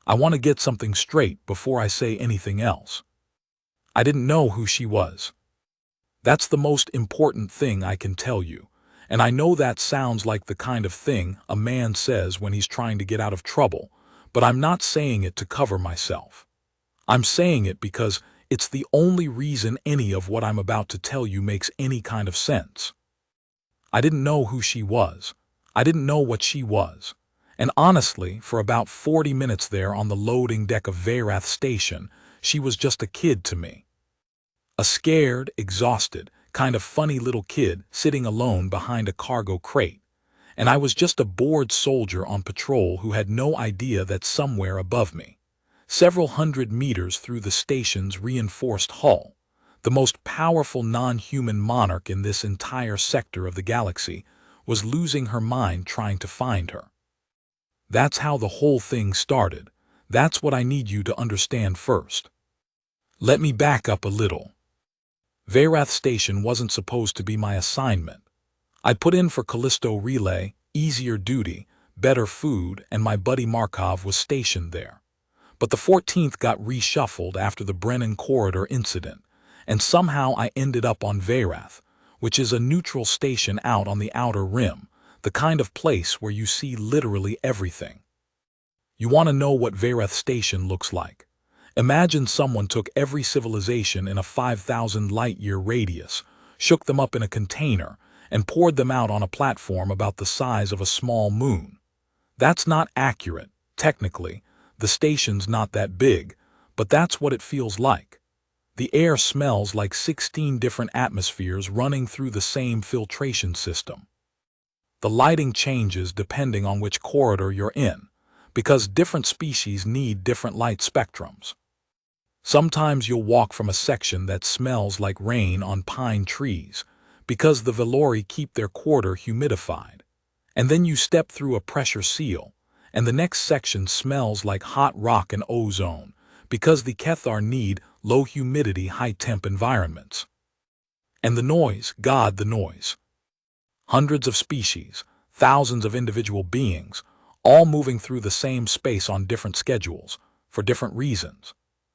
I want to get something straight before I say anything else. I didn't know who she was. That's the most important thing I can tell you. And I know that sounds like the kind of thing a man says when he's trying to get out of trouble, but I'm not saying it to cover myself. I'm saying it because it's the only reason any of what I'm about to tell you makes any kind of sense. I didn't know who she was. I didn't know what she was. And honestly, for about 40 minutes there on the loading deck of Veyrath Station, she was just a kid to me. A scared, exhausted, kind of funny little kid sitting alone behind a cargo crate. And I was just a bored soldier on patrol who had no idea that somewhere above me, several hundred meters through the station's reinforced hull, the most powerful non-human monarch in this entire sector of the galaxy was losing her mind trying to find her. That's how the whole thing started. That's what I need you to understand first. Let me back up a little. Veyrath Station wasn't supposed to be my assignment. I put in for Callisto Relay, easier duty, better food, and my buddy Markov was stationed there. But the 14th got reshuffled after the Brennan Corridor incident, and somehow I ended up on Veyrath, which is a neutral station out on the outer rim, the kind of place where you see literally everything. You want to know what Veyrath Station looks like? Imagine someone took every civilization in a 5,000 light-year radius, shook them up in a container, and poured them out on a platform about the size of a small moon. That's not accurate, technically. The station's not that big, but that's what it feels like. The air smells like 16 different atmospheres running through the same filtration system. The lighting changes depending on which corridor you're in, because different species need different light spectrums. Sometimes you'll walk from a section that smells like rain on pine trees, because the Velori keep their quarter humidified. And then you step through a pressure seal, and the next section smells like hot rock and ozone, because the Kethar need low-humidity, high-temp environments. And the noise, God, the noise. Hundreds of species, thousands of individual beings, all moving through the same space on different schedules, for different reasons.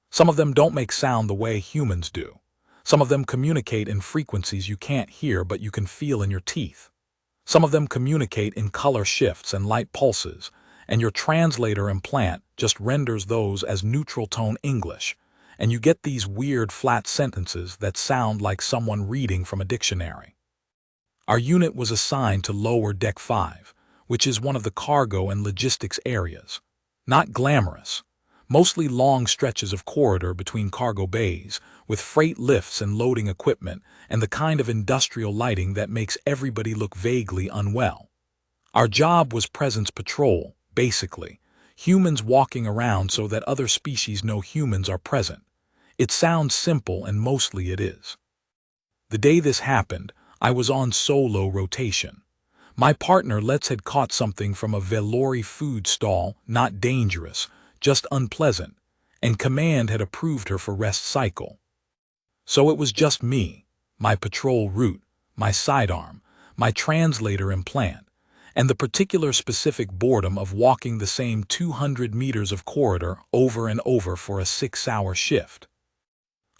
Some of them don't make sound the way humans do. Some of them communicate in frequencies you can't hear but you can feel in your teeth. Some of them communicate in color shifts and light pulses, and your translator implant just renders those as neutral tone English, and you get these weird flat sentences that sound like someone reading from a dictionary. Our unit was assigned to Lower Deck 5, which is one of the cargo and logistics areas. Not glamorous. Mostly long stretches of corridor between cargo bays, with freight lifts and loading equipment, and the kind of industrial lighting that makes everybody look vaguely unwell. Our job was presence patrol, basically. Humans walking around so that other species know humans are present. It sounds simple, and mostly it is. The day this happened, I was on solo rotation. My partner Let's had caught something from a Velori food stall, not dangerous, just unpleasant, and Command had approved her for rest cycle. So it was just me, my patrol route, my sidearm, my translator implant, and the particular specific boredom of walking the same 200 meters of corridor over and over for a 6-hour shift.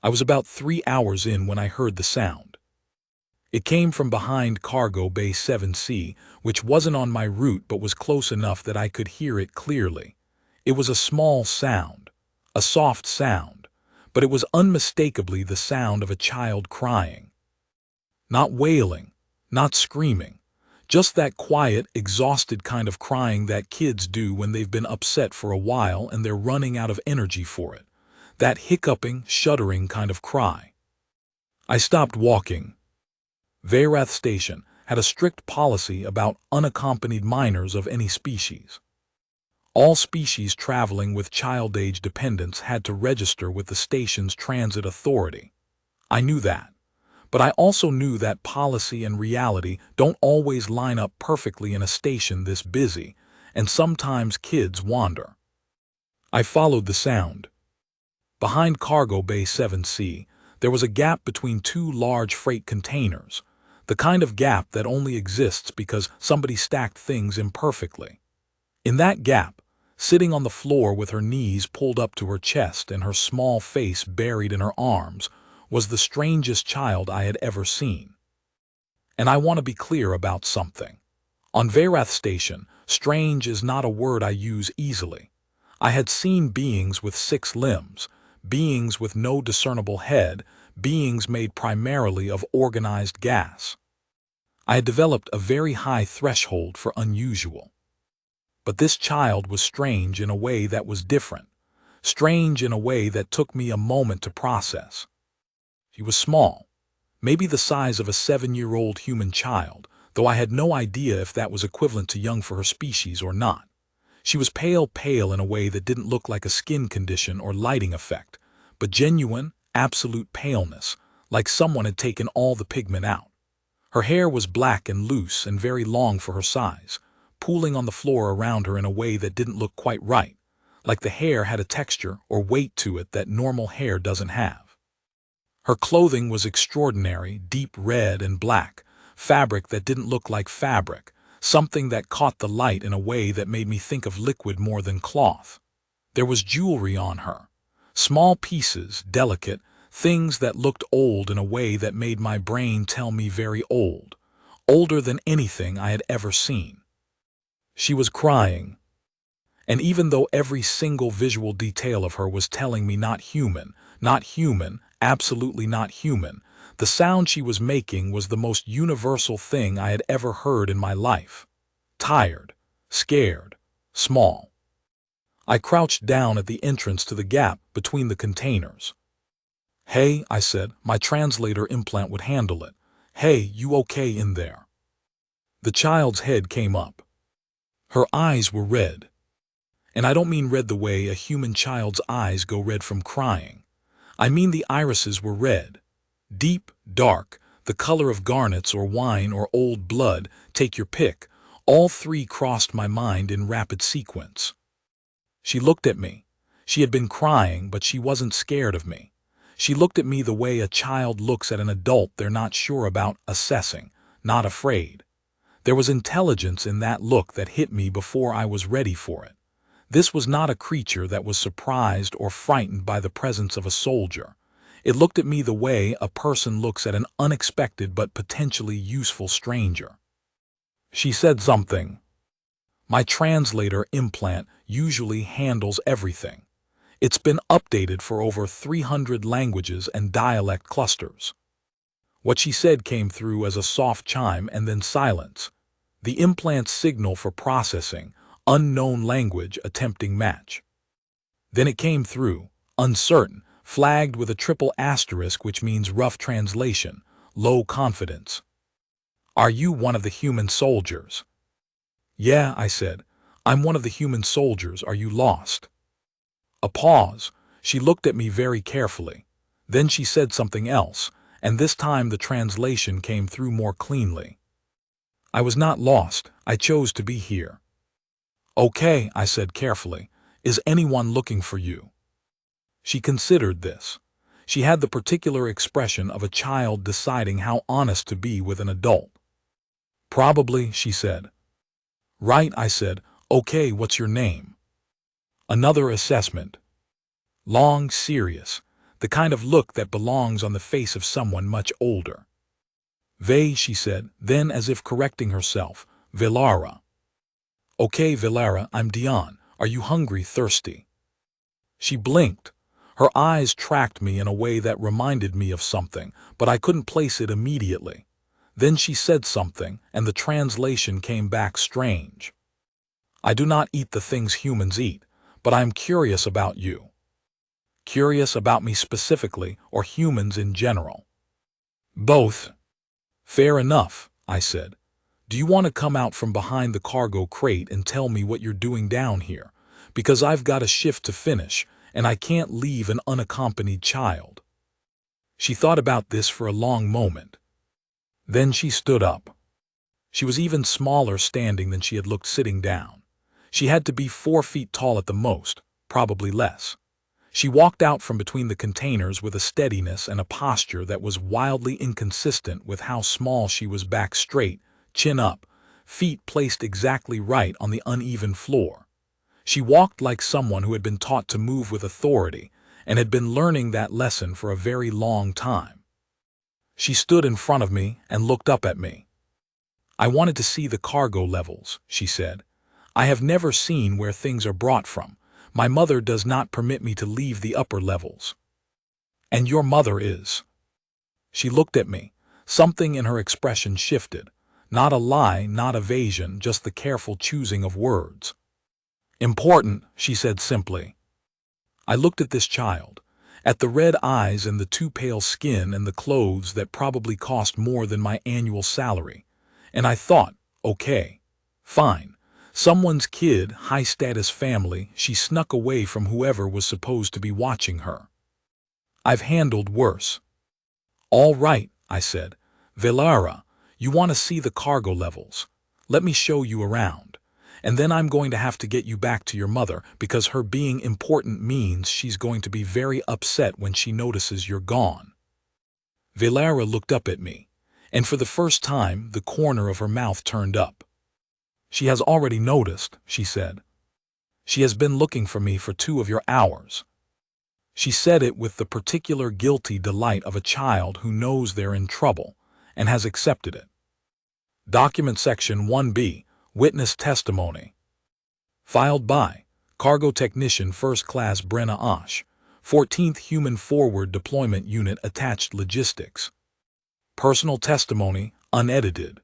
I was about 3 hours in when I heard the sound. It came from behind Cargo Bay 7C, which wasn't on my route but was close enough that I could hear it clearly. It was a small sound, a soft sound, but it was unmistakably the sound of a child crying. Not wailing, not screaming, just that quiet, exhausted kind of crying that kids do when they've been upset for a while and they're running out of energy for it. That hiccuping, shuddering kind of cry. I stopped walking. Veyrath Station had a strict policy about unaccompanied minors of any species. All species traveling with child-age dependents had to register with the station's transit authority. I knew that. But I also knew that policy and reality don't always line up perfectly in a station this busy, and sometimes kids wander. I followed the sound. Behind Cargo Bay 7C, there was a gap between two large freight containers, the kind of gap that only exists because somebody stacked things imperfectly. In that gap, sitting on the floor with her knees pulled up to her chest and her small face buried in her arms, was the strangest child I had ever seen. And I want to be clear about something. On Varath Station, strange is not a word I use easily. I had seen beings with 6 limbs, beings with no discernible head, beings made primarily of organized gas. I had developed a very high threshold for unusual. But this child was strange in a way that was different, strange in a way that took me a moment to process. She was small, maybe the size of a 7-year-old human child, though I had no idea if that was equivalent to young for her species or not. She was pale in a way that didn't look like a skin condition or lighting effect, but genuine, absolute paleness, like someone had taken all the pigment out. Her hair was black and loose and very long for her size, pooling on the floor around her in a way that didn't look quite right, like the hair had a texture or weight to it that normal hair doesn't have. Her clothing was extraordinary, deep red and black, fabric that didn't look like fabric, something that caught the light in a way that made me think of liquid more than cloth. There was jewelry on her, small pieces, delicate, things that looked old in a way that made my brain tell me very old, older than anything I had ever seen. She was crying. And even though every single visual detail of her was telling me not human, absolutely not human, the sound she was making was the most universal thing I had ever heard in my life. Tired, scared, small. I crouched down at the entrance to the gap between the containers. "Hey," I said, "my translator implant would handle it. Hey, you okay in there?" The child's head came up. Her eyes were red. And I don't mean red the way a human child's eyes go red from crying. I mean the irises were red. Deep, dark, the color of garnets or wine or old blood, take your pick. All 3 crossed my mind in rapid sequence. She looked at me. She had been crying, but she wasn't scared of me. She looked at me the way a child looks at an adult they're not sure about, assessing, not afraid. There was intelligence in that look that hit me before I was ready for it. This was not a creature that was surprised or frightened by the presence of a soldier. It looked at me the way a person looks at an unexpected but potentially useful stranger. She said something. My translator implant usually handles everything. It's been updated for over 300 languages and dialect clusters. What she said came through as a soft chime and then silence. The implant's signal for processing, unknown language attempting match. Then it came through, uncertain, flagged with a triple asterisk, which means rough translation, low confidence. "Are you one of the human soldiers?" "Yeah," I said. "I'm one of the human soldiers. Are you lost?" A pause. She looked at me very carefully. Then she said something else, and this time the translation came through more cleanly. "I was not lost. I chose to be here." "Okay," I said carefully. "Is anyone looking for you?" She considered this. She had the particular expression of a child deciding how honest to be with an adult. "Probably," she said. "Right," I said. "Okay, what's your name?" Another assessment. Long, serious, the kind of look that belongs on the face of someone much older. "Ve," she said, then as if correcting herself, "Velara." "Okay, Velara, I'm Dion. Are you hungry, thirsty?" She blinked. Her eyes tracked me in a way that reminded me of something, but I couldn't place it immediately. Then she said something, and the translation came back strange. "I do not eat the things humans eat, but I am curious about you." Curious about me specifically, or humans in general? "Both." "Fair enough," I said. "Do you want to come out from behind the cargo crate and tell me what you're doing down here? Because I've got a shift to finish, and I can't leave an unaccompanied child." She thought about this for a long moment. Then she stood up. She was even smaller standing than she had looked sitting down. She had to be 4 feet tall at the most, probably less. She walked out from between the containers with a steadiness and a posture that was wildly inconsistent with how small she was, back straight, chin up, feet placed exactly right on the uneven floor. She walked like someone who had been taught to move with authority and had been learning that lesson for a very long time. She stood in front of me and looked up at me. "I wanted to see the cargo levels," she said. "I have never seen where things are brought from. My mother does not permit me to leave the upper levels." "And your mother is?" She looked at me. Something in her expression shifted. Not a lie, not evasion, just the careful choosing of words. "Important," she said simply. I looked at this child, at the red eyes and the too pale skin and the clothes that probably cost more than my annual salary, and I thought, okay, fine. Someone's kid, high-status family, she snuck away from whoever was supposed to be watching her. I've handled worse. "All right," I said. "Velara, you want to see the cargo levels. Let me show you around. And then I'm going to have to get you back to your mother because her being important means she's going to be very upset when she notices you're gone." Velara looked up at me, and for the first time the corner of her mouth turned up. "She has already noticed," she said. "She has been looking for me for 2 of your hours." She said it with the particular guilty delight of a child who knows they're in trouble and has accepted it. Document Section 1B, Witness Testimony. Filed by Cargo Technician First Class Brenna Osh, 14th Human Forward Deployment Unit Attached Logistics. Personal Testimony, unedited.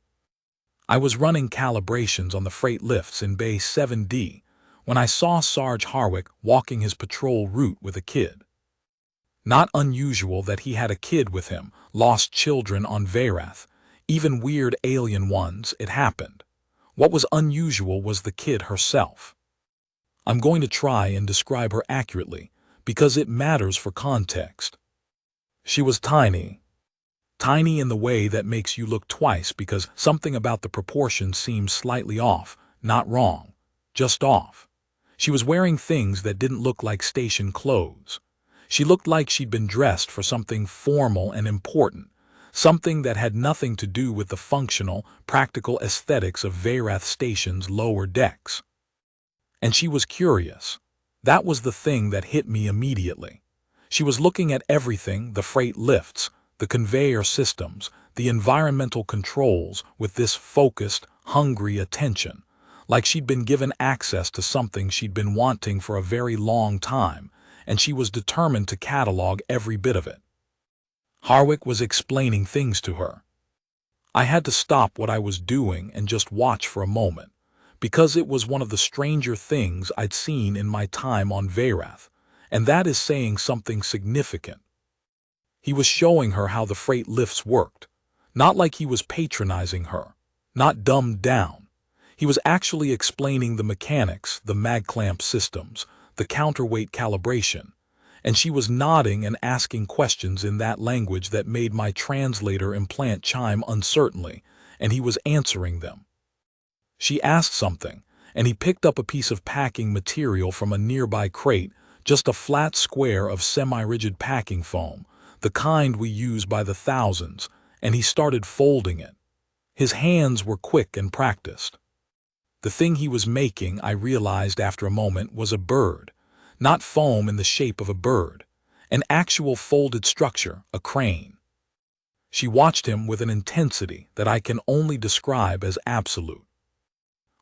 I was running calibrations on the freight lifts in Bay 7D when I saw Sarge Harwick walking his patrol route with a kid. Not unusual that he had a kid with him, lost children on Verath, even weird alien ones, it happened. What was unusual was the kid herself. I'm going to try and describe her accurately, because it matters for context. She was tiny. Tiny in the way that makes you look twice because something about the proportions seems slightly off, not wrong, just off. She was wearing things that didn't look like station clothes. She looked like she'd been dressed for something formal and important, something that had nothing to do with the functional, practical aesthetics of Verath Station's lower decks. And she was curious. That was the thing that hit me immediately. She was looking at everything, the freight lifts, the conveyor systems, the environmental controls, with this focused, hungry attention, like she'd been given access to something she'd been wanting for a very long time, and she was determined to catalog every bit of it. Harwick was explaining things to her. I had to stop what I was doing and just watch for a moment, because it was one of the stranger things I'd seen in my time on Verath, and that is saying something significant. He was showing her how the freight lifts worked, not like he was patronizing her, not dumbed down. He was actually explaining the mechanics, the mag clamp systems, the counterweight calibration, and she was nodding and asking questions in that language that made my translator implant chime uncertainly, and he was answering them. She asked something, and he picked up a piece of packing material from a nearby crate, just a flat square of semi-rigid packing foam, the kind we use by the thousands, and he started folding it. His hands were quick and practiced. The thing he was making, I realized after a moment, was a bird. Not foam in the shape of a bird. An actual folded structure, a crane. She watched him with an intensity that I can only describe as absolute.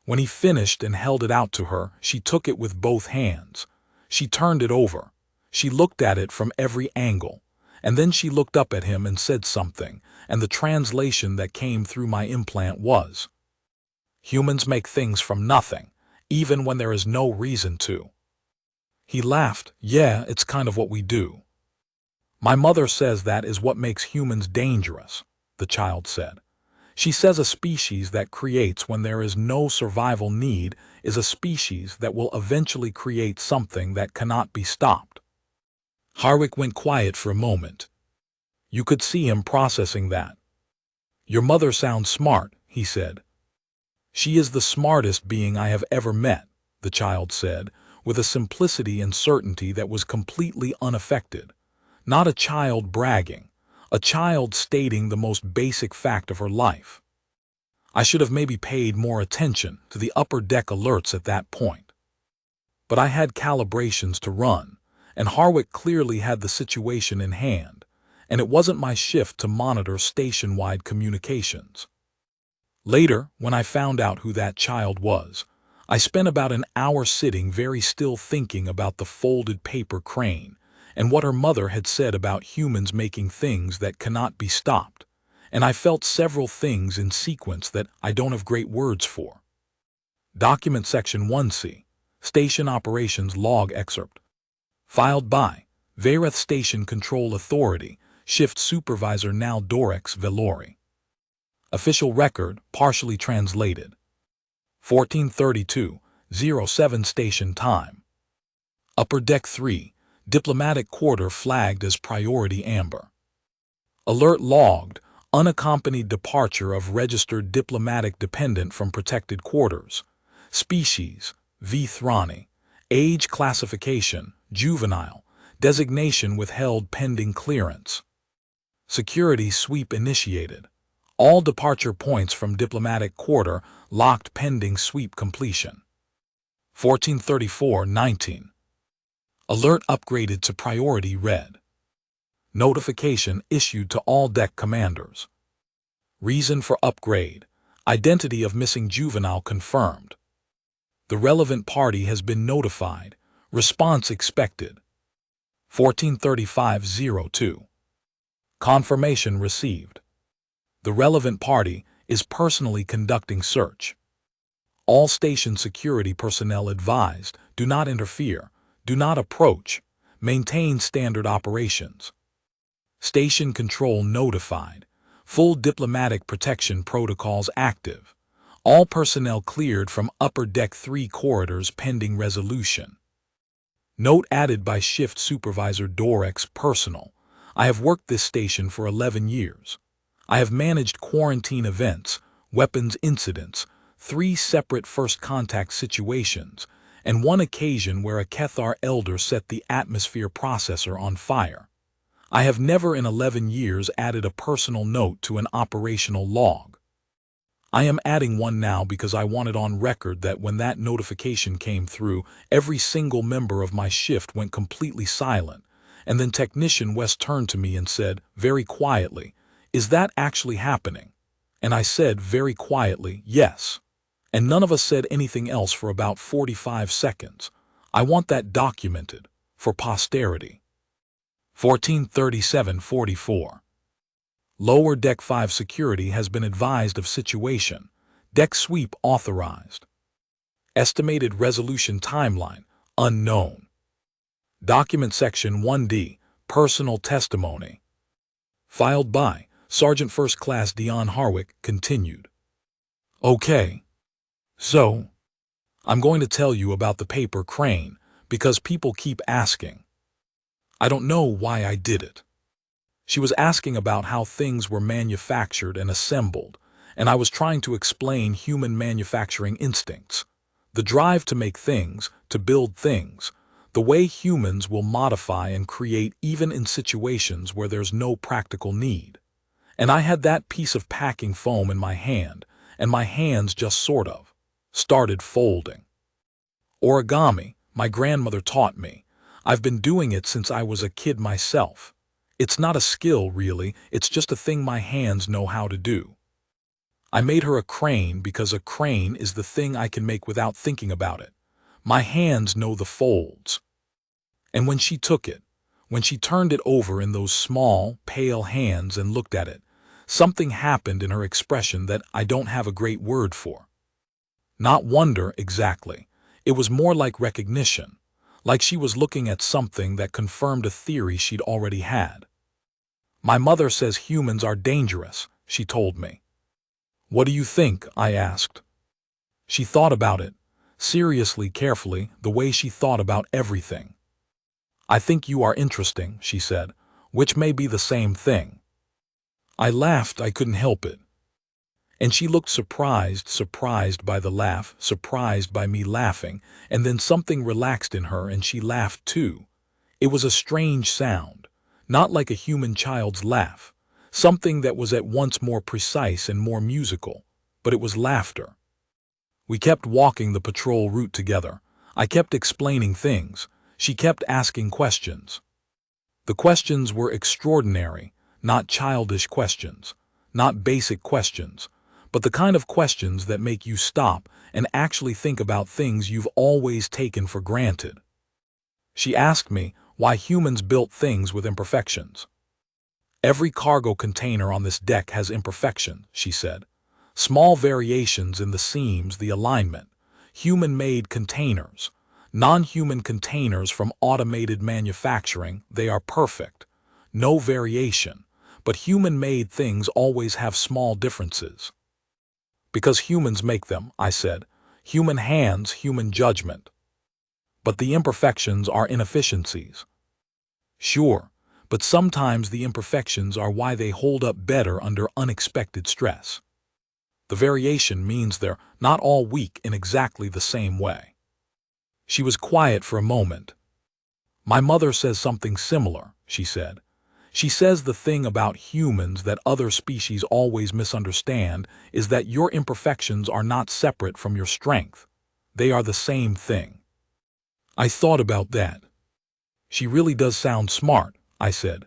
When he finished and held it out to her, she took it with both hands. She turned it over. She looked at it from every angle. And then she looked up at him and said something, and the translation that came through my implant was, "Humans make things from nothing, even when there is no reason to." He laughed. "Yeah, it's kind of what we do." "My mother says that is what makes humans dangerous," the child said. "She says a species that creates when there is no survival need is a species that will eventually create something that cannot be stopped." Harwick went quiet for a moment. You could see him processing that. "Your mother sounds smart," he said. "She is the smartest being I have ever met," the child said, with a simplicity and certainty that was completely unaffected. Not a child bragging, a child stating the most basic fact of her life. I should have maybe paid more attention to the upper deck alerts at that point. but I had calibrations to run, and Harwick clearly had the situation in hand, and it wasn't my shift to monitor station-wide communications. Later, when I found out who that child was, I spent about an hour sitting very still thinking about the folded paper crane and what her mother had said about humans making things that cannot be stopped, and I felt several things in sequence that I don't have great words for. Document Section 1C, Station Operations Log Excerpt. Filed by Vareth Station Control Authority, Shift Supervisor Nal Dorex Velori. Official Record, partially translated. 1432:07 Station Time. Upper Deck 3, Diplomatic Quarter flagged as Priority Amber. Alert logged, unaccompanied departure of registered diplomatic dependent from protected quarters. Species, V. Thrani. Age classification, juvenile. Designation withheld pending clearance. Security sweep initiated. All departure points from diplomatic quarter locked pending sweep completion. 1434:19. Alert upgraded to priority red. Notification issued to all deck commanders. Reason for upgrade. Identity of missing juvenile confirmed. The relevant party has been notified. Response expected. 1435:02. Confirmation received. The relevant party is personally conducting search. All station security personnel advised, do not interfere, do not approach, maintain standard operations. Station control notified. Full diplomatic protection protocols active. All personnel cleared from Upper Deck 3 corridors pending resolution. Note added by Shift Supervisor Dorex Personal. I have worked this station for 11 years. I have managed quarantine events, weapons incidents, 3 separate first contact situations, and 1 occasion where a Kethar elder set the atmosphere processor on fire. I have never in 11 years added a personal note to an operational log. I am adding one now because I want it on record that when that notification came through, every single member of my shift went completely silent, and then Technician West turned to me and said, very quietly, "Is that actually happening?" And I said very quietly, "Yes." And none of us said anything else for about 45 seconds. I want that documented, for posterity. 1437:44. Lower Deck 5 security has been advised of situation. Deck sweep authorized. Estimated resolution timeline, unknown. Document Section 1D, Personal Testimony. Filed by Sergeant First Class Dion Harwick, continued. Okay. So, I'm going to tell you about the paper crane, because people keep asking. I don't know why I did it. She was asking about how things were manufactured and assembled, and I was trying to explain human manufacturing instincts. The drive to make things, to build things, the way humans will modify and create even in situations where there's no practical need. And I had that piece of packing foam in my hand, and my hands just sort of started folding. Origami, my grandmother taught me. I've been doing it since I was a kid myself. It's not a skill, really, it's just a thing my hands know how to do. I made her a crane because a crane is the thing I can make without thinking about it. My hands know the folds. And when she took it, when she turned it over in those small, pale hands and looked at it, something happened in her expression that I don't have a great word for. Not wonder, exactly. It was more like recognition. Like she was looking at something that confirmed a theory she'd already had. My mother says humans are dangerous, she told me. What do you think? I asked. She thought about it, seriously, carefully, the way she thought about everything. I think you are interesting, she said, which may be the same thing. I laughed, I couldn't help it. And she looked surprised by the laugh, surprised by me laughing, and then something relaxed in her and she laughed too. It was a strange sound, not like a human child's laugh, something that was at once more precise and more musical, but it was laughter. We kept walking the patrol route together. I kept explaining things. She kept asking questions. The questions were extraordinary, not childish questions, not basic questions, but the kind of questions that make you stop and actually think about things you've always taken for granted. She asked me why humans built things with imperfections. Every cargo container on this deck has imperfections, she said. Small variations in the seams, the alignment. Human-made containers. Non-human containers from automated manufacturing, they are perfect. No variation. But human-made things always have small differences. Because humans make them, I said. Human hands, human judgment. But the imperfections are inefficiencies. Sure, but sometimes the imperfections are why they hold up better under unexpected stress. The variation means they're not all weak in exactly the same way. She was quiet for a moment. My mother says something similar, she said. She says the thing about humans that other species always misunderstand is that your imperfections are not separate from your strength. They are the same thing. I thought about that. She really does sound smart, I said.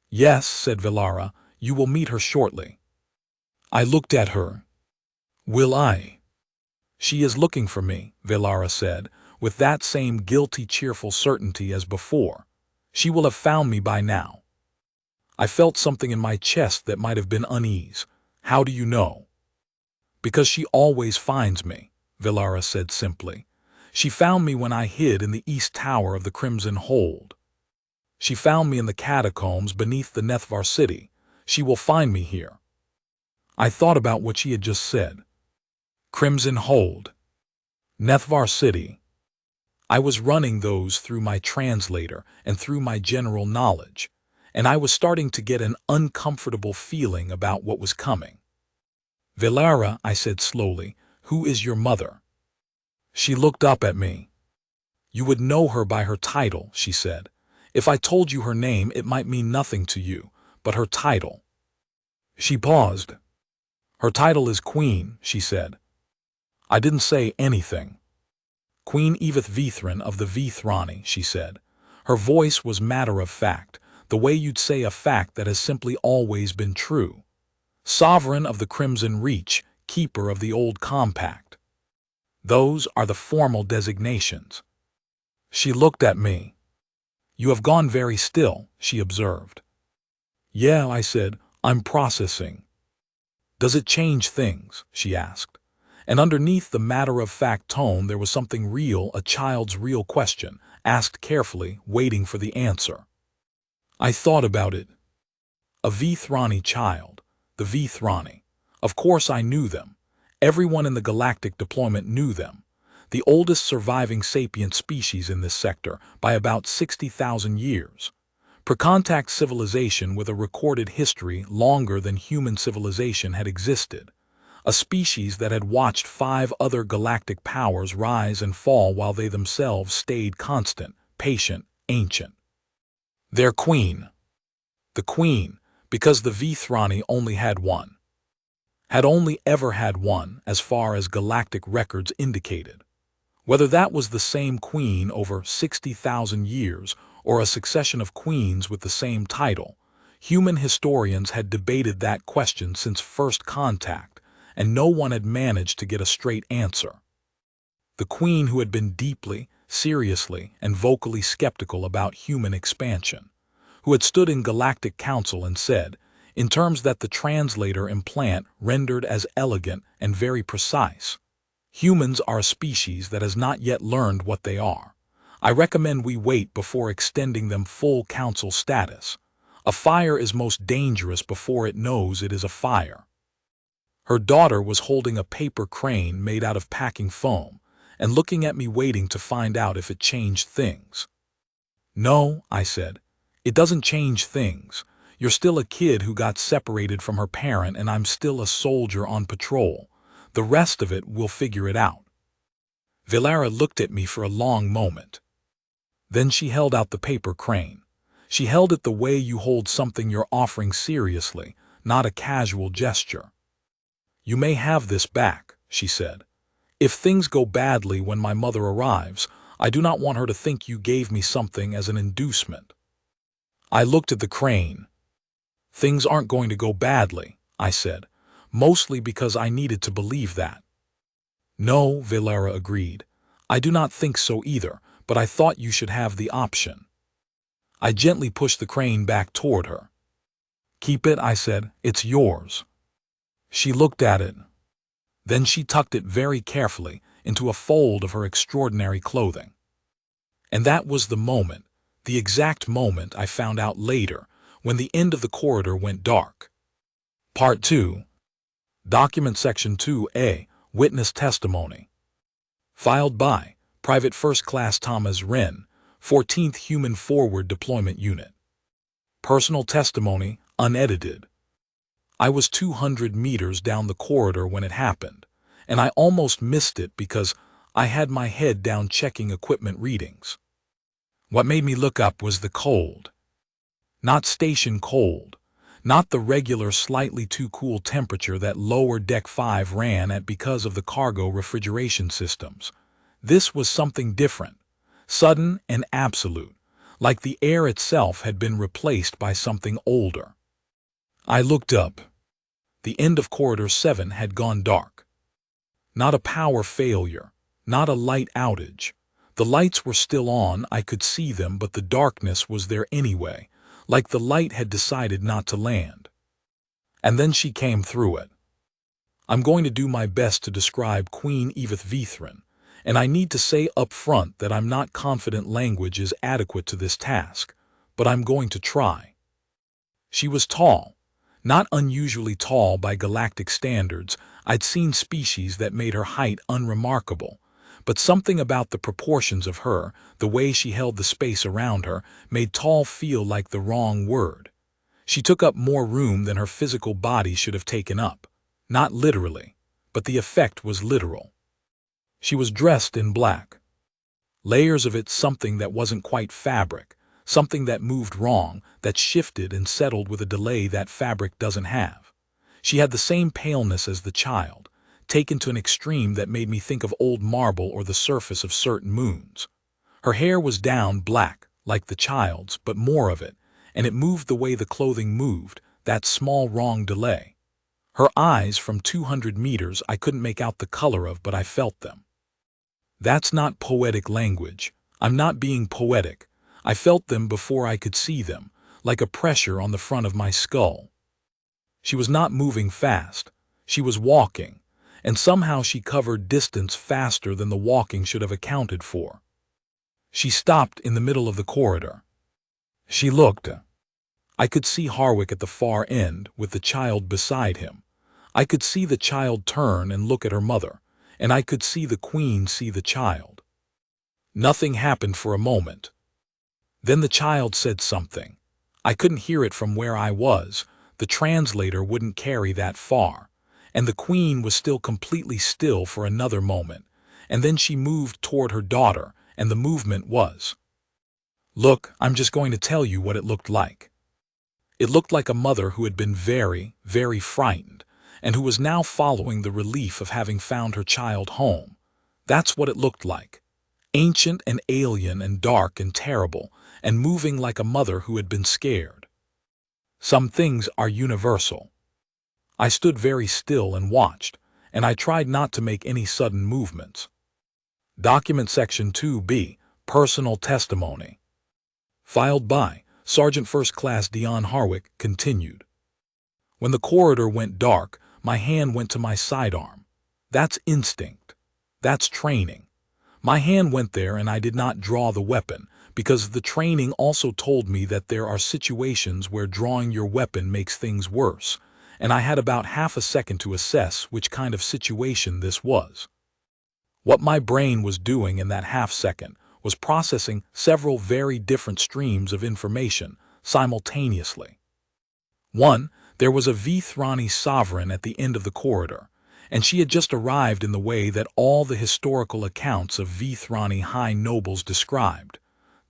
Yes, said Velara, you will meet her shortly. I looked at her. Will I? She is looking for me, Velara said, with that same guilty, cheerful certainty as before. She will have found me by now. I felt something in my chest that might have been unease. How do you know? Because she always finds me, Velara said simply. She found me when I hid in the east tower of the Crimson Hold. She found me in the catacombs beneath the Nethvar city. She will find me here. I thought about what she had just said. Crimson Hold. Nethvar city. I was running those through my translator and through my general knowledge, and I was starting to get an uncomfortable feeling about what was coming. Velara, I said slowly, who is your mother? She looked up at me. You would know her by her title, she said. If I told you her name, it might mean nothing to you, but her title. She paused. Her title is Queen, she said. I didn't say anything. Queen Evith Vithran of the Vithrani, she said. Her voice was matter-of-fact, the way you'd say a fact that has simply always been true. Sovereign of the Crimson Reach, keeper of the Old Compact. Those are the formal designations. She looked at me. You have gone very still, she observed. Yeah, I said, I'm processing. Does it change things? She asked. And underneath the matter-of-fact tone there was something real, a child's real question, asked carefully, waiting for the answer. I thought about it. A Vithrani child. The Vithrani. Of course I knew them. Everyone in the galactic deployment knew them. The oldest surviving sapient species in this sector by about 60,000 years. Pre-contact civilization with a recorded history longer than human civilization had existed. A species that had watched 5 other galactic powers rise and fall while they themselves stayed constant, patient, ancient. Their queen. The queen, because the Vithrani only had one. Had only ever had one, as far as galactic records indicated. Whether that was the same queen over 60,000 years or a succession of queens with the same title, human historians had debated that question since first contact, and no one had managed to get a straight answer. The queen who had been deeply, seriously, and vocally skeptical about human expansion, who had stood in galactic council and said, in terms that the translator implant rendered as elegant and very precise, humans are a species that has not yet learned what they are. I recommend we wait before extending them full council status. A fire is most dangerous before it knows it is a fire. Her daughter was holding a paper crane made out of packing foam and looking at me waiting to find out if it changed things. No, I said, it doesn't change things. You're still a kid who got separated from her parent and I'm still a soldier on patrol. The rest of it, we'll figure it out. Velara looked at me for a long moment. Then she held out the paper crane. She held it the way you hold something you're offering seriously, not a casual gesture. You may have this back, she said. If things go badly when my mother arrives, I do not want her to think you gave me something as an inducement. I looked at the crane. Things aren't going to go badly, I said, mostly because I needed to believe that. No, Valera agreed. I do not think so either, but I thought you should have the option. I gently pushed the crane back toward her. Keep it, I said. It's yours. She looked at it. Then she tucked it very carefully into a fold of her extraordinary clothing. And that was the moment, the exact moment I found out later, when the end of the corridor went dark. Part 2. Document Section 2A, Witness Testimony. Filed by Private First Class Thomas Wren, 14th Human Forward Deployment Unit. Personal testimony, unedited. I was 200 meters down the corridor when it happened, and I almost missed it because I had my head down checking equipment readings. What made me look up was the cold. Not station cold, not the regular slightly too cool temperature that Lower Deck 5 ran at because of the cargo refrigeration systems. This was something different, sudden and absolute, like the air itself had been replaced by something older. I looked up. The end of Corridor 7 had gone dark. Not a power failure, not a light outage. The lights were still on, I could see them, but the darkness was there anyway, like the light had decided not to land. And then she came through it. I'm going to do my best to describe Queen Edith Vithrin, and I need to say up front that I'm not confident language is adequate to this task, but I'm going to try. She was tall. Not unusually tall by galactic standards. I'd seen species that made her height unremarkable, but something about the proportions of her, the way she held the space around her, made tall feel like the wrong word. She took up more room than her physical body should have taken up. Not literally, but the effect was literal. She was dressed in black. Layers of it, something that wasn't quite fabric, something that moved wrong, that shifted and settled with a delay that fabric doesn't have. She had the same paleness as the child, taken to an extreme that made me think of old marble or the surface of certain moons. Her hair was down black, like the child's, but more of it, and it moved the way the clothing moved, that small wrong delay. Her eyes from 200 meters I couldn't make out the color of, but I felt them. That's not poetic language. I'm not being poetic. I felt them before I could see them, like a pressure on the front of my skull. She was not moving fast. She was walking, and somehow she covered distance faster than the walking should have accounted for. She stopped in the middle of the corridor. She looked. I could see Harwick at the far end, with the child beside him. I could see the child turn and look at her mother, and I could see the Queen see the child. Nothing happened for a moment. Then the child said something. I couldn't hear it from where I was. The translator wouldn't carry that far. And the Queen was still completely still for another moment. And then she moved toward her daughter, and the movement was. Look, I'm just going to tell you what it looked like. It looked like a mother who had been very, very frightened, and who was now following the relief of having found her child home. That's what it looked like. Ancient and alien and dark and terrible, and moving like a mother who had been scared. Some things are universal. I stood very still and watched, and I tried not to make any sudden movements. Document Section 2B, Personal Testimony. Filed by Sergeant First Class Dion Harwick, continued. When the corridor went dark, my hand went to my sidearm. That's instinct. That's training. My hand went there and I did not draw the weapon, because the training also told me that there are situations where drawing your weapon makes things worse, and I had about half a second to assess which kind of situation this was. What my brain was doing in that half second was processing several very different streams of information simultaneously. 1. There was a Vithrani sovereign at the end of the corridor, and she had just arrived in the way that all the historical accounts of Vithrani high nobles described.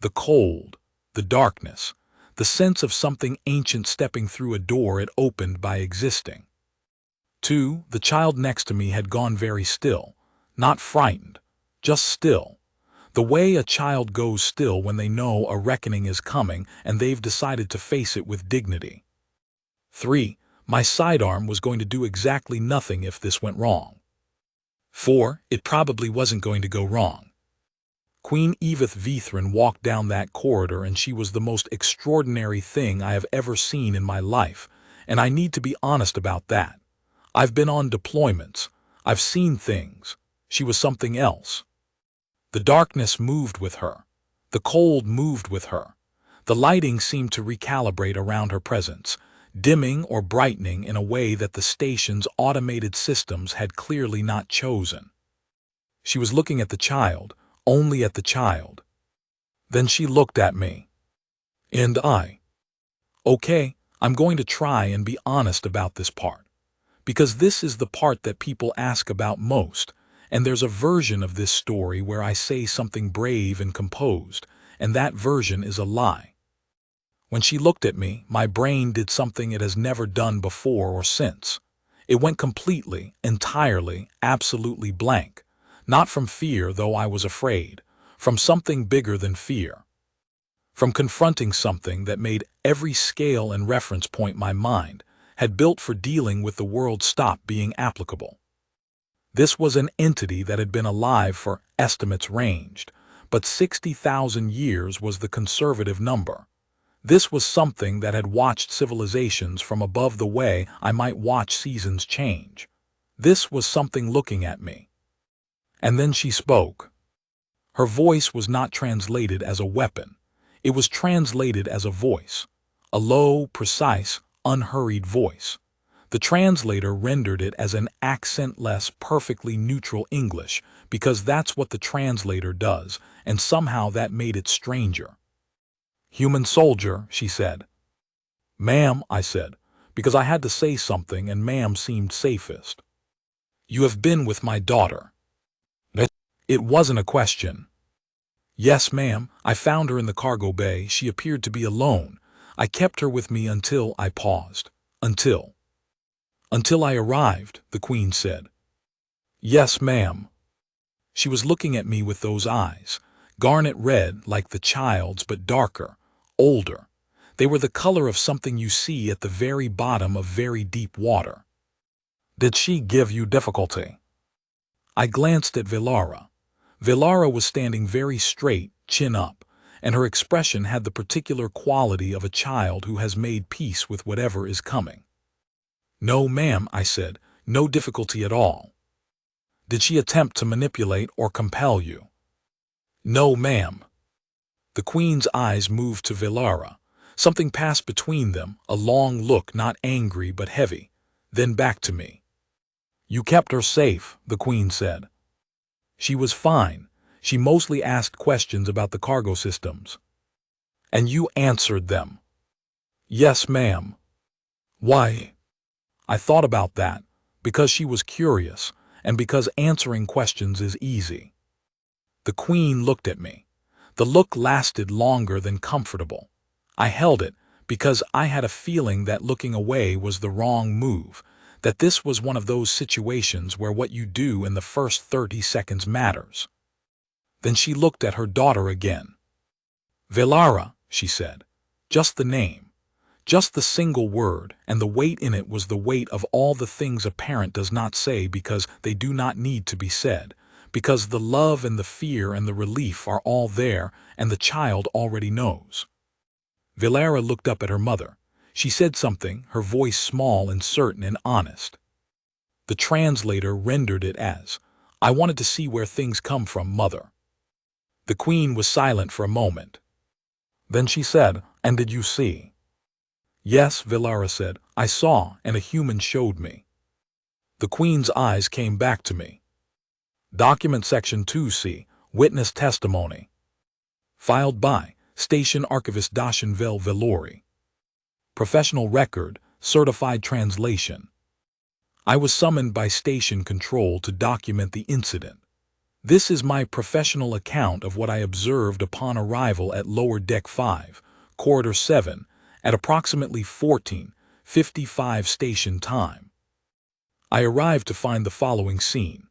The cold, the darkness, the sense of something ancient stepping through a door it opened by existing. 2. The child next to me had gone very still, Not frightened, just still. The way a child goes still when they know a reckoning is coming and they've decided to face it with dignity. 3. My sidearm was going to do exactly nothing if this went wrong. 4. It probably wasn't going to go wrong. Queen Edith Vithrin walked down that corridor and she was the most extraordinary thing I have ever seen in my life, and I need to be honest about that. I've been on deployments. I've seen things. She was something else. The darkness moved with her. The cold moved with her. The lighting seemed to recalibrate around her presence, dimming or brightening in a way that the station's automated systems had clearly not chosen. She was looking at the child, only at the child. Then she looked at me. And I. Okay, I'm going to try and be honest about this part. Because this is the part that people ask about most, and there's a version of this story where I say something brave and composed, and that version is a lie. When she looked at me, my brain did something it has never done before or since. It went completely, entirely, absolutely blank. Not from fear, though I was afraid. From something bigger than fear. From confronting something that made every scale and reference point my mind had built for dealing with the world stop being applicable. This was an entity that had been alive for estimates ranged, but 60,000 years was the conservative number. This was something that had watched civilizations from above the way I might watch seasons change. This was something looking at me. And then she spoke. Her voice was not translated as a weapon. It was translated as a voice. A low, precise, unhurried voice. The translator rendered it as an accentless, perfectly neutral English, because that's what the translator does, and somehow that made it stranger. "Human soldier," she said. "Ma'am," I said, because I had to say something and ma'am seemed safest. "You have been with my daughter." It wasn't a question. "Yes, ma'am, I found her in the cargo bay. She appeared to be alone. I kept her with me until I paused. Until I arrived," the Queen said. "Yes, ma'am." She was looking at me with those eyes, garnet red like the child's but darker, older. They were the color of something you see at the very bottom of very deep water. "Did she give you difficulty?" I glanced at Velara. Velara was standing very straight, chin up, and her expression had the particular quality of a child who has made peace with whatever is coming. "No, ma'am," I said, "no difficulty at all." "Did she attempt to manipulate or compel you?" "No, ma'am." The Queen's eyes moved to Velara. Something passed between them, a long look, not angry but heavy, then back to me. "You kept her safe," the Queen said. "She was fine. She mostly asked questions about the cargo systems." "And you answered them?" "Yes, ma'am." "Why?" I thought about that, because she was curious, and because answering questions is easy. The Queen looked at me. The look lasted longer than comfortable. I held it, because I had a feeling that looking away was the wrong move, that this was one of those situations where what you do in the first 30 seconds matters. Then she looked at her daughter again. "Velara," she said. Just the name. Just the single word, and the weight in it was the weight of all the things a parent does not say because they do not need to be said, because the love and the fear and the relief are all there and the child already knows. Velara looked up at her mother. She said something, her voice small and certain and honest. The translator rendered it as, "I wanted to see where things come from, mother." The Queen was silent for a moment. Then she said, "And did you see?" "Yes," Velara said, "I saw, and a human showed me." The Queen's eyes came back to me. Document Section 2C, Witness Testimony. Filed by Station Archivist Dashanvel Velori. Professional Record, Certified Translation. I was summoned by Station Control to document the incident. This is my professional account of what I observed upon arrival at Lower Deck 5, Corridor 7, at approximately 14:55 station time. I arrived to find the following scene.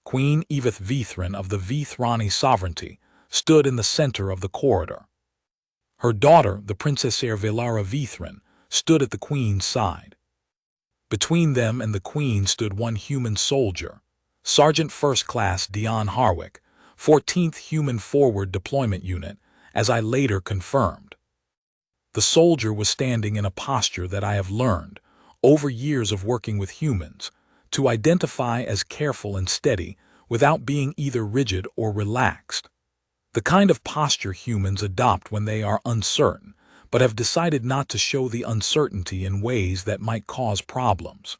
Queen Edith Vithran of the Vithrani sovereignty, stood in the center of the corridor. Her daughter, the Princess Velara Vithran, stood at the Queen's side. Between them and the Queen stood one human soldier, Sergeant First Class Dion Harwick, 14th Human Forward Deployment Unit, as I later confirmed. The soldier was standing in a posture that I have learned, over years of working with humans, to identify as careful and steady without being either rigid or relaxed. The kind of posture humans adopt when they are uncertain, but have decided not to show the uncertainty in ways that might cause problems.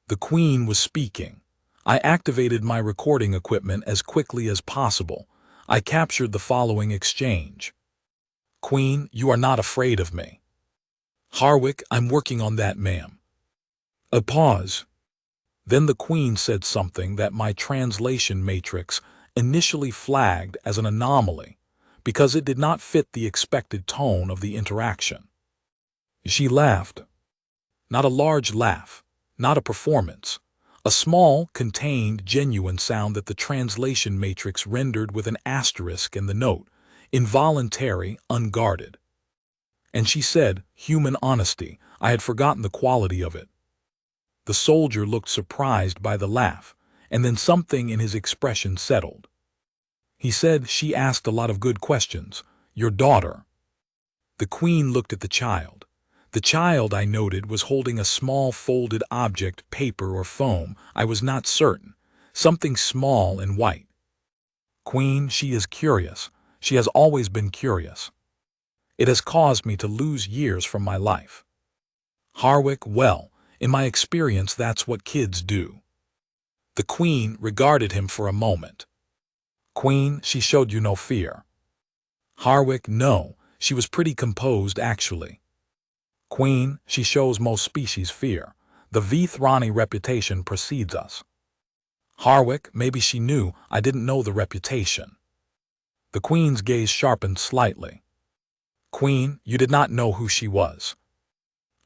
The Queen was speaking. I activated my recording equipment as quickly as possible. I captured the following exchange. Queen, you are not afraid of me. Harwick, I'm working on that, ma'am. A pause. Then the Queen said something that my translation matrix initially flagged as an anomaly because it did not fit the expected tone of the interaction. She laughed. Not a large laugh, not a performance. A small, contained, genuine sound that the translation matrix rendered with an asterisk in the note, involuntary, unguarded. And she said, human honesty, I had forgotten the quality of it. The soldier looked surprised by the laugh, and then something in his expression settled. He said, she asked a lot of good questions. Your daughter. The Queen looked at the child. The child, I noted, was holding a small folded object, paper or foam, I was not certain, something small and white. Queen, she is curious. She has always been curious. It has caused me to lose years from my life. Harwick, well, in my experience, that's what kids do. The Queen regarded him for a moment. Queen, she showed you no fear. Harwick, no, she was pretty composed actually. Queen, she shows most species fear. The Vithrani reputation precedes us. Harwick, maybe she knew, I didn't know the reputation. The Queen's gaze sharpened slightly. Queen, you did not know who she was.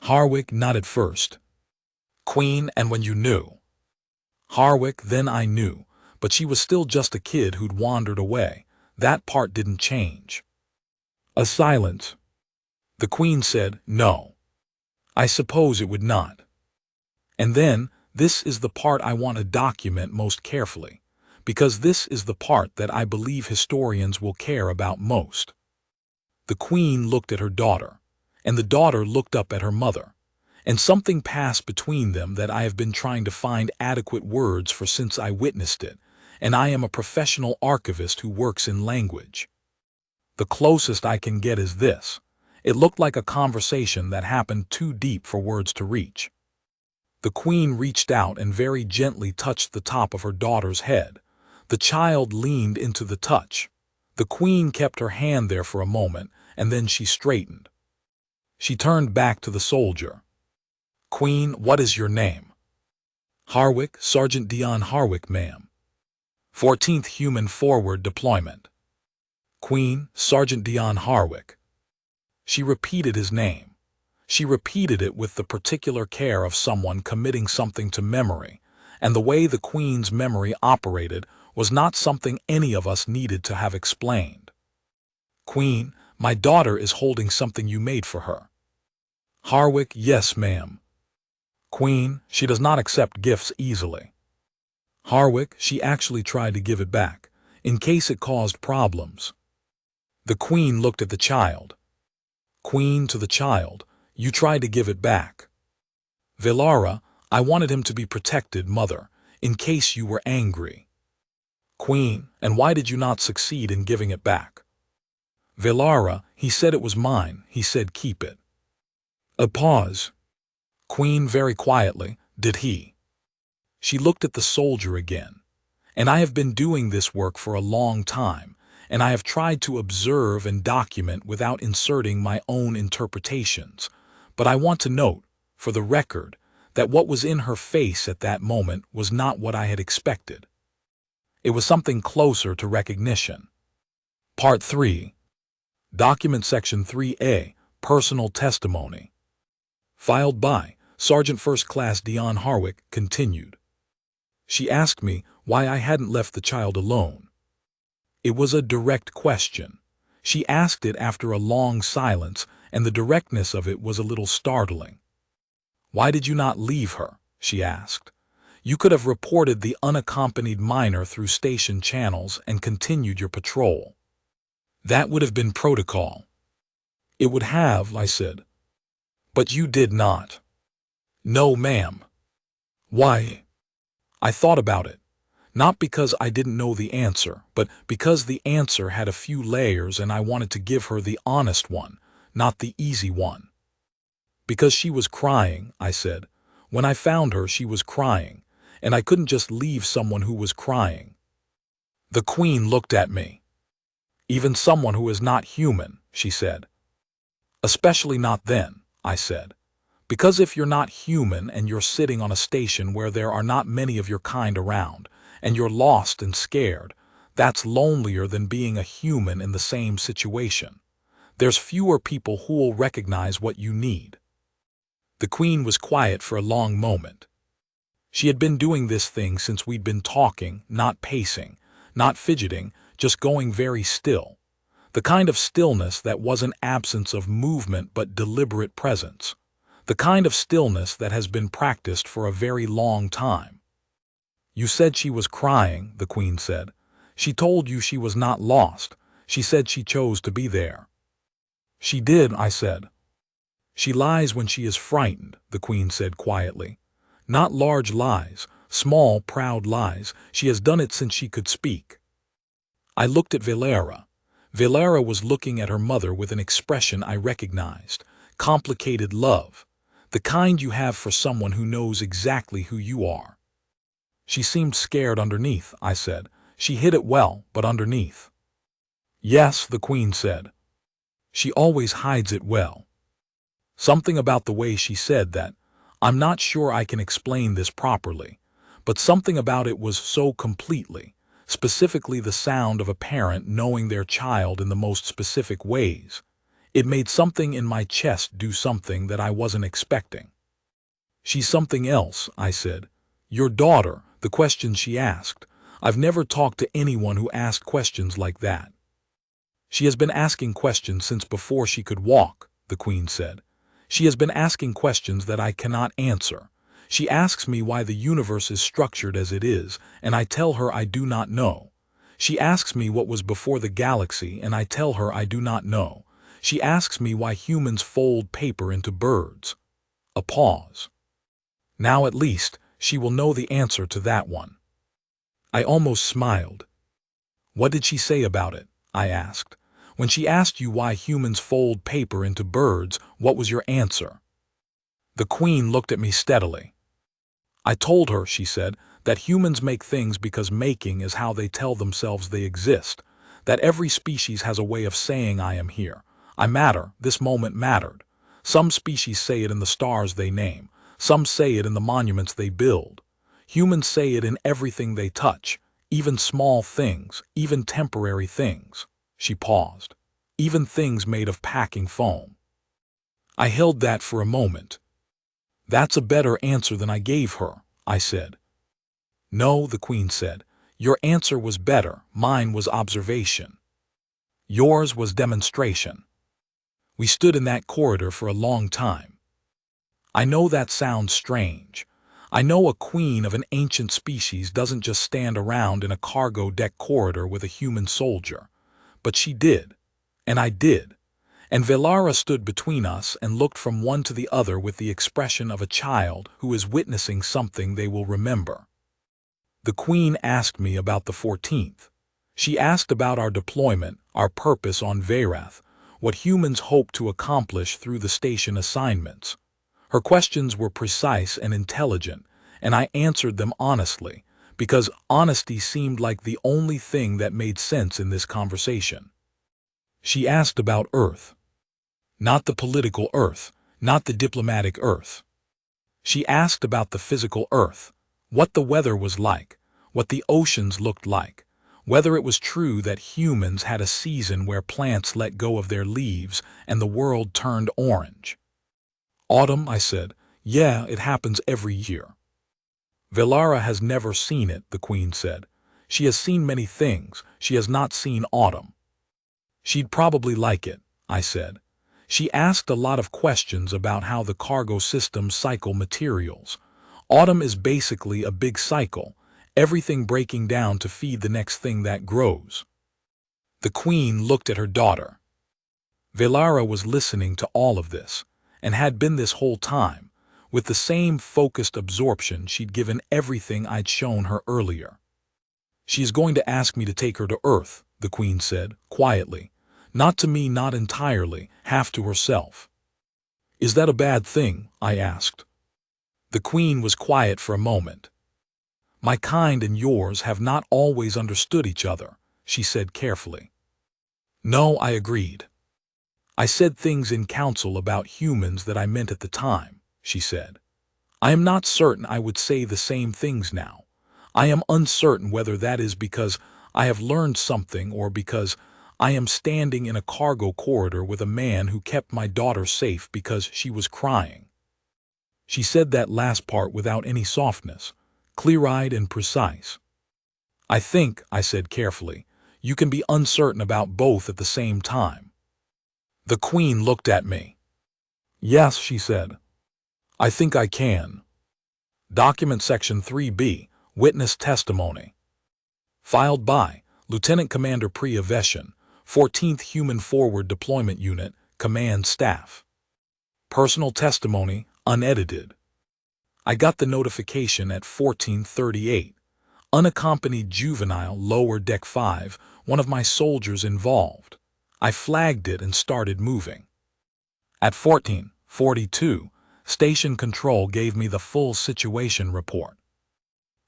Harwick, not at first. Queen, and when you knew. Harwick, then I knew, but she was still just a kid who'd wandered away. That part didn't change. A silence. The Queen said, no. I suppose it would not. And then, this is the part I want to document most carefully, because this is the part that I believe historians will care about most. The Queen looked at her daughter, and the daughter looked up at her mother, and something passed between them that I have been trying to find adequate words for since I witnessed it, and I am a professional archivist who works in language. The closest I can get is this. It looked like a conversation that happened too deep for words to reach. The Queen reached out and very gently touched the top of her daughter's head. The child leaned into the touch. The Queen kept her hand there for a moment, and then she straightened. She turned back to the soldier. Queen, what is your name? Harwick, Sergeant Dion Harwick, ma'am. 14th Human Forward Deployment. Queen, Sergeant Dion Harwick. She repeated his name. She repeated it with the particular care of someone committing something to memory, and the way the Queen's memory operated was not something any of us needed to have explained. Queen, my daughter is holding something you made for her. Harwick, yes, ma'am. Queen, she does not accept gifts easily. Harwick, she actually tried to give it back, in case it caused problems. The Queen looked at the child. Queen to the child, you tried to give it back. Velara, I wanted him to be protected, mother, in case you were angry. Queen, and why did you not succeed in giving it back? Velara, he said it was mine, he said keep it. A pause. Queen very quietly, did he? She looked at the soldier again. And I have been doing this work for a long time, and I have tried to observe and document without inserting my own interpretations. But I want to note, for the record, that what was in her face at that moment was not what I had expected. It was something closer to recognition. Part 3. Document Section 3A, Personal Testimony. Filed by Sergeant First Class Dion Harwick, continued. She asked me why I hadn't left the child alone. It was a direct question. She asked it after a long silence, and the directness of it was a little startling. "Why did you not leave her?" she asked. "You could have reported the unaccompanied minor through station channels and continued your patrol. That would have been protocol." "It would have," I said. "But you did not." "No, ma'am." "Why?" I thought about it. Not because I didn't know the answer, but because the answer had a few layers and I wanted to give her the honest one, not the easy one. "Because she was crying," I said. "When I found her, she was crying, and I couldn't just leave someone who was crying." The Queen looked at me. "Even someone who is not human," she said. "Especially not then," I said. "Because if you're not human and you're sitting on a station where there are not many of your kind around, and you're lost and scared, that's lonelier than being a human in the same situation. There's fewer people who will recognize what you need." The Queen was quiet for a long moment. She had been doing this thing since we'd been talking, not pacing, not fidgeting, just going very still. The kind of stillness that wasn't absence of movement but deliberate presence. The kind of stillness that has been practiced for a very long time. "You said she was crying," the Queen said. "She told you she was not lost. She said she chose to be there." "She did," I said. "She lies when she is frightened," the Queen said quietly. "Not large lies, small, proud lies. She has done it since she could speak." I looked at Valera. Valera was looking at her mother with an expression I recognized. Complicated love. The kind you have for someone who knows exactly who you are. "She seemed scared underneath," I said. "She hid it well, but underneath." "Yes," the Queen said. "She always hides it well." Something about the way she said that, I'm not sure I can explain this properly, but something about it was so completely, specifically the sound of a parent knowing their child in the most specific ways. It made something in my chest do something that I wasn't expecting. "She's something else," I said. "Your daughter, the questions she asked. I've never talked to anyone who asked questions like that." "She has been asking questions since before she could walk," the Queen said. "She has been asking questions that I cannot answer. She asks me why the universe is structured as it is, and I tell her I do not know. She asks me what was before the galaxy, and I tell her I do not know. She asks me why humans fold paper into birds." A pause. "Now at least, she will know the answer to that one." I almost smiled. "What did she say about it?" I asked. "When she asked you why humans fold paper into birds, what was your answer?" The Queen looked at me steadily. "I told her," she said, "that humans make things because making is how they tell themselves they exist, that every species has a way of saying I am here. I matter, this moment mattered. Some species say it in the stars they name. Some say it in the monuments they build. Humans say it in everything they touch, even small things, even temporary things." She paused. "Even things made of packing foam." I held that for a moment. "That's a better answer than I gave her," I said. "No," the Queen said. "Your answer was better. Mine was observation. Yours was demonstration." We stood in that corridor for a long time. I know that sounds strange. I know a queen of an ancient species doesn't just stand around in a cargo deck corridor with a human soldier. But she did. And I did. And Velara stood between us and looked from one to the other with the expression of a child who is witnessing something they will remember. The Queen asked me about the 14th. She asked about our deployment, our purpose on Veyrath, what humans hope to accomplish through the station assignments. Her questions were precise and intelligent, and I answered them honestly, because honesty seemed like the only thing that made sense in this conversation. She asked about Earth. Not the political Earth, not the diplomatic Earth. She asked about the physical Earth, what the weather was like, what the oceans looked like, whether it was true that humans had a season where plants let go of their leaves and the world turned orange. "Autumn," I said. "Yeah, it happens every year." Velara has never seen it, the Queen said. She has seen many things, she has not seen autumn. She'd probably like it, I said. She asked a lot of questions about how the cargo systems cycle materials. Autumn is basically a big cycle, everything breaking down to feed the next thing that grows. The Queen looked at her daughter. Velara was listening to all of this, and had been this whole time, with the same focused absorption she'd given everything I'd shown her earlier. She is going to ask me to take her to Earth, the Queen said, quietly. Not to me, not entirely, half to herself. Is that a bad thing? I asked. The Queen was quiet for a moment. My kind and yours have not always understood each other, she said carefully. No, I agreed. I said things in council about humans that I meant at the time, she said. I am not certain I would say the same things now. I am uncertain whether that is because I have learned something or because I am standing in a cargo corridor with a man who kept my daughter safe because she was crying. She said that last part without any softness, clear-eyed and precise. I think, I said carefully, you can be uncertain about both at the same time. The Queen looked at me. Yes, she said. I think I can. Document Section 3B, Witness Testimony. Filed by Lieutenant Commander Priya Veshan, 14th Human Forward Deployment Unit, Command Staff. Personal testimony, unedited. I got the notification at 14:38. Unaccompanied juvenile, lower deck 5, one of my soldiers involved. I flagged it and started moving. At 14:42, Station Control gave me the full situation report.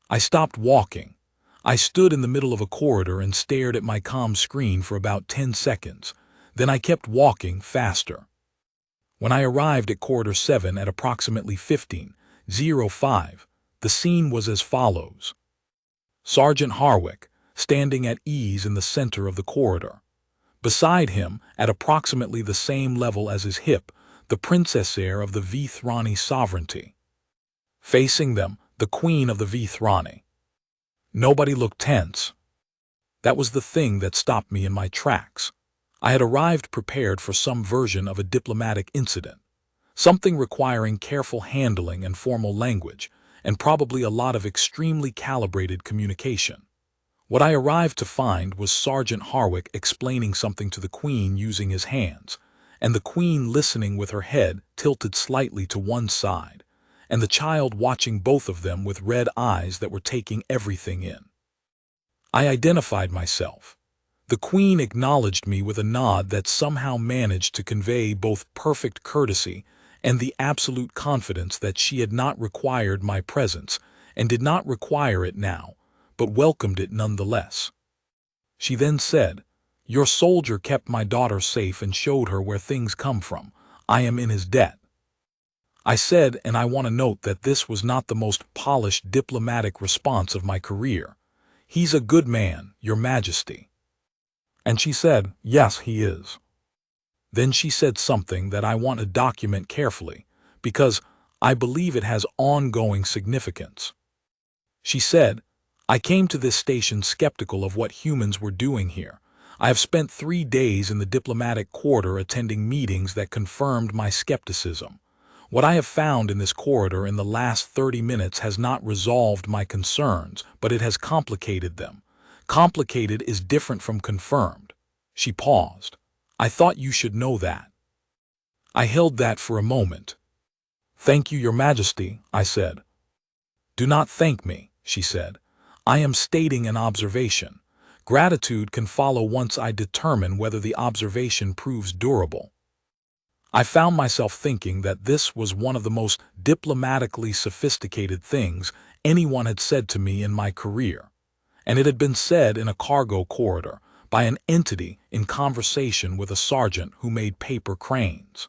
I stopped walking. I stood in the middle of a corridor and stared at my comm screen for about 10 seconds. Then I kept walking faster. When I arrived at Corridor 7 at approximately 15:05, the scene was as follows. Sergeant Harwick, standing at ease in the center of the corridor. Beside him, at approximately the same level as his hip, the princess heir of the Vithrani sovereignty. Facing them, the Queen of the Vithrani. Nobody looked tense. That was the thing that stopped me in my tracks. I had arrived prepared for some version of a diplomatic incident, something requiring careful handling and formal language, and probably a lot of extremely calibrated communication. What I arrived to find was Sergeant Harwick explaining something to the Queen using his hands, and the Queen listening with her head tilted slightly to one side, and the child watching both of them with red eyes that were taking everything in. I identified myself. The Queen acknowledged me with a nod that somehow managed to convey both perfect courtesy and the absolute confidence that she had not required my presence and did not require it now, but welcomed it nonetheless. She then said, "Your soldier kept my daughter safe and showed her where things come from. I am in his debt." I said, and I want to note that this was not the most polished diplomatic response of my career. "He's a good man, Your Majesty." And she said, "Yes, he is." Then she said something that I want to document carefully, because I believe it has ongoing significance. She said, "I came to this station skeptical of what humans were doing here. I have spent 3 days in the diplomatic quarter attending meetings that confirmed my skepticism. What I have found in this corridor in the last 30 minutes has not resolved my concerns, but it has complicated them. Complicated is different from confirmed." She paused. "I thought you should know that." I held that for a moment. "Thank you, Your Majesty," I said. "Do not thank me," she said. "I am stating an observation. Gratitude can follow once I determine whether the observation proves durable." I found myself thinking that this was one of the most diplomatically sophisticated things anyone had said to me in my career, and it had been said in a cargo corridor by an entity in conversation with a sergeant who made paper cranes.